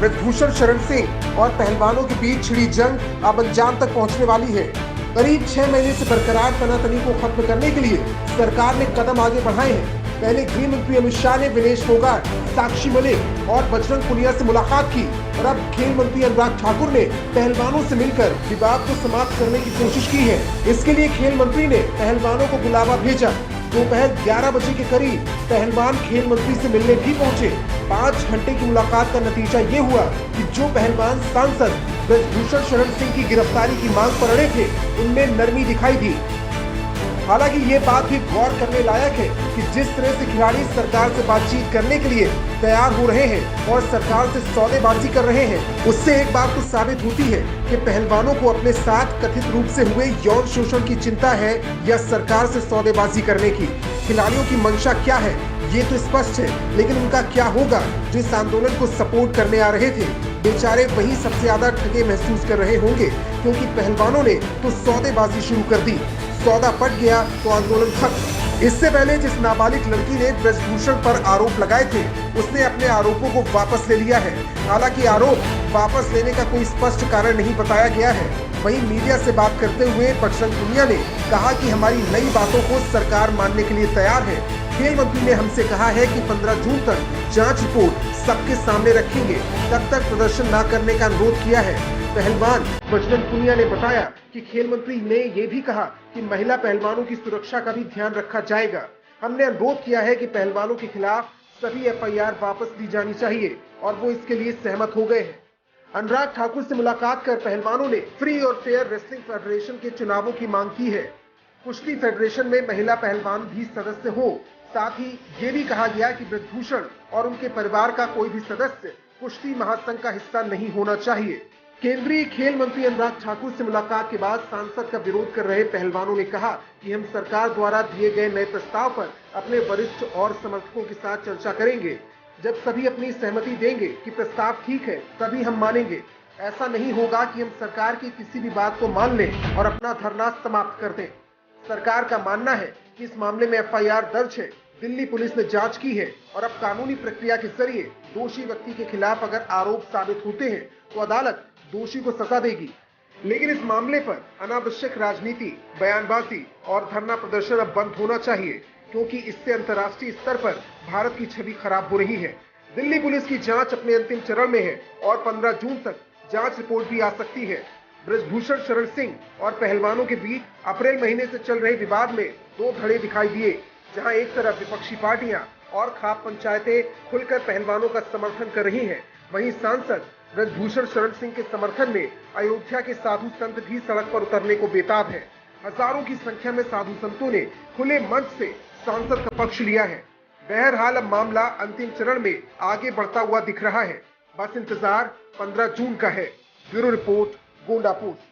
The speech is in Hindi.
ब्रजभूषण शरण सिंह और पहलवानों के बीच छिड़ी जंग अब अंजाम तक पहुंचने वाली है। करीब 6 महीने से बरकरार तनातनी को खत्म करने के लिए सरकार ने कदम आगे बढ़ाए हैं। पहले गृह मंत्री अमित शाह ने विनेश फोगाट, साक्षी मलिक और बजरंग पुनिया से मुलाकात की और अब खेल मंत्री अनुराग ठाकुर ने पहलवानों से मिलकर विवाद को समाप्त करने की कोशिश की है। इसके लिए खेल मंत्री ने पहलवानों को बुलावा भेजा। दोपहर 11 बजे के करीब पहलवान खेल मंत्री से मिलने भी पहुंचे। 5 घंटे की मुलाकात का नतीजा ये हुआ कि जो पहलवान सांसद ब्रजभूषण शरण सिंह की गिरफ्तारी की मांग पर अड़े थे, उनमें नरमी दिखाई दी। हालांकि ये बात भी गौर करने लायक है कि जिस तरह से खिलाड़ी सरकार से बातचीत करने के लिए तैयार हो रहे हैं और सरकार से सौदेबाजी कर रहे हैं, उससे एक बात तो साबित होती है कि पहलवानों को अपने साथ कथित रूप से हुए यौन शोषण की चिंता है या सरकार से सौदेबाजी करने की। खिलाड़ियों की मंशा क्या है ये तो स्पष्ट है, लेकिन उनका क्या होगा जो इस आंदोलन को सपोर्ट करने आ रहे थे। बेचारे वही सबसे ज्यादा ठगे महसूस कर रहे होंगे, क्योंकि पहलवानों ने तो सौदेबाजी शुरू कर दी। सौदा पट गया तो आंदोलन खत्म। इससे पहले जिस नाबालिग लड़की ने ब्रजभूषण पर आरोप लगाए थे, उसने अपने आरोपों को वापस ले लिया है। हालांकि आरोप वापस लेने का कोई स्पष्ट कारण नहीं बताया गया है। वहीं मीडिया से बात करते हुए बजरंग पुनिया ने कहा कि हमारी नई बातों को सरकार मानने के लिए तैयार है। खेल मंत्री ने हमसे कहा है कि 15 जून तक जांच रिपोर्ट सबके सामने रखेंगे, तब तक प्रदर्शन न करने का अनुरोध किया है। पहलवान बजरंग पुनिया ने बताया कि खेल मंत्री ने ये भी कहा कि महिला पहलवानों की सुरक्षा का भी ध्यान रखा जाएगा। हमने अनुरोध किया है कि पहलवानों के खिलाफ सभी एफआईआर वापस ली जानी चाहिए और वो इसके लिए सहमत हो गए हैं। अनुराग ठाकुर से मुलाकात कर पहलवानों ने फ्री और फेयर रेसलिंग फेडरेशन के चुनावों की मांग की है। कुश्ती फेडरेशन में महिला पहलवान भी सदस्य हो। साथ ही ये भी कहा गया कि ब्रजभूषण और उनके परिवार का कोई भी सदस्य कुश्ती महासंघ का हिस्सा नहीं होना चाहिए। केंद्रीय खेल मंत्री अनुराग ठाकुर से मुलाकात के बाद सांसद का विरोध कर रहे पहलवानों ने कहा कि हम सरकार द्वारा दिए गए नए प्रस्ताव पर अपने वरिष्ठ और समर्थकों के साथ चर्चा करेंगे। जब सभी अपनी सहमति देंगे कि प्रस्ताव ठीक है, तभी हम मानेंगे। ऐसा नहीं होगा कि हम सरकार की किसी भी बात को मान लें और अपना धरना समाप्त कर दें। सरकार का मानना है कि इस मामले में एफआईआर दर्ज है। दिल्ली पुलिस ने जांच की है और अब कानूनी प्रक्रिया के जरिए दोषी व्यक्ति के खिलाफ अगर आरोप साबित होते हैं तो अदालत दोषी को सजा देगी। लेकिन इस मामले पर अनावश्यक राजनीति, बयानबाजी और धरना प्रदर्शन अब बंद होना चाहिए, क्योंकि इससे अंतर्राष्ट्रीय स्तर पर भारत की छवि खराब हो रही है। दिल्ली पुलिस की जांच अपने अंतिम चरण में है और 15 जून तक जांच रिपोर्ट भी आ सकती है। ब्रजभूषण शरण सिंह और पहलवानों के बीच अप्रैल महीने से चल रहे विवाद में 2 धड़े दिखाई दिए, जहां एक तरफ विपक्षी पार्टियां और खाप पंचायतें खुलकर पहलवानों का समर्थन कर रही हैं, वहीं सांसद ब्रजभूषण शरण सिंह के समर्थन में अयोध्या के साधु संत भी सड़क पर उतरने को बेताब है। हजारों की संख्या में साधु संतों ने खुले मंच से सांसद का पक्ष लिया है। बहरहाल अब मामला अंतिम चरण में आगे बढ़ता हुआ दिख रहा है। बस इंतजार 15 जून का है। Bureau report, Gonda post.